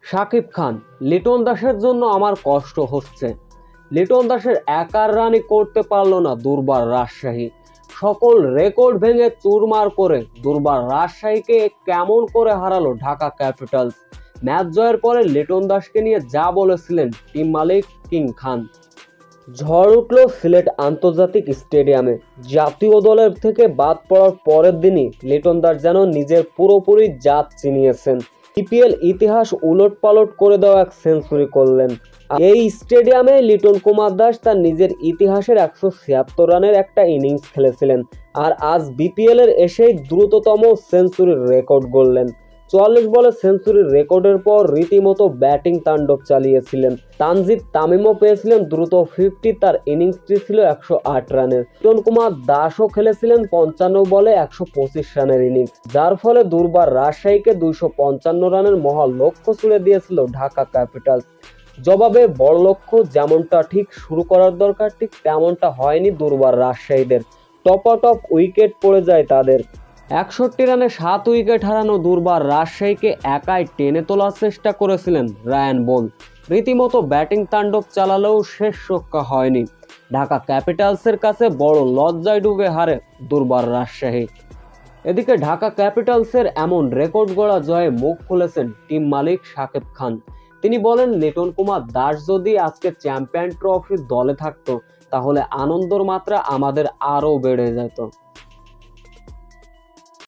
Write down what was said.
শাকিব খান, লিটন দাসের জন্য আমার কষ্ট হচ্ছে। লিটন দাসের একার রানই করতে পারল না দুর্বার রাজশাহী। সকল রেকর্ড ভেঙে চুরমার করে দুর্বার রাজশাহীকে কেমন করে হারালো ঢাকা ক্যাপিটালস। ম্যাচ জয়ের পরে লিটন দাসকে নিয়ে যা বলেছিলেন টিম মালিক কিং খান। ঝড় উঠল সিলেট আন্তর্জাতিক স্টেডিয়ামে। জাতীয় দলের থেকে বাদ পড়ার পরের দিনই লিটন দাস যেন নিজের পুরোপুরি জাত চিনিয়েছেন। বিপিএল ইতিহাস উলটপালট করে দেওয়া এক সেঞ্চুরি করলেন। এই স্টেডিয়ামে লিটন কুমার দাস তার নিজের ইতিহাসের 176 রানের একটা ইনিংস খেলেছিলেন, আর আজ বিপিএল এর এসেই দ্রুততম সেঞ্চুরির রেকর্ড গড়লেন। 44 বলে সেঞ্চুরির রেকর্ডের পর রীতিমতো ব্যাটিং তাণ্ডব চালিয়েছিলেন। তানজিদ তামিমও পেয়েছিলেন দ্রুত 50, তার ইনিংসটি ছিল 108 রানের। লিটন কুমার দাসও খেলেছিলেন 55 বলে 125 রানের ইনিংস, যার ফলে দুর্বার রাজশাহীকে 255 রানের মহা লক্ষ্য ছুড়ে দিয়েছিল ঢাকা ক্যাপিটালস। জবাবে বড় লক্ষ্য যেমনটা ঠিক শুরু করার দরকার, ঠিক তেমনটা হয়নি দুর্বার রাজশাহীদের। টপাটপ উইকেট পড়ে যায় তাদের। 61 রানে 7 উইকেট হারানো দুর্বার রাজশাহীকে একাই টেনে তোলার চেষ্টা করেছিলেন রায়ান বোল। রীতিমতো ব্যাটিং তাণ্ডব চালালেও শেষ রক্ষা হয়নি। ঢাকা ক্যাপিটালসের কাছে বড় লজ্জায় ডুবে হারে দুর্বার রাজশাহী। এদিকে ঢাকা ক্যাপিটালসের এমন রেকর্ড গড়া জয়ে মুখ খুলেছেন টিম মালিক শাকিব খান। তিনি বলেন, লিটন কুমার দাস যদি আজকে চ্যাম্পিয়ন ট্রফির দলে থাকতো তাহলে আনন্দের মাত্রা আমাদের আরও বেড়ে যেত।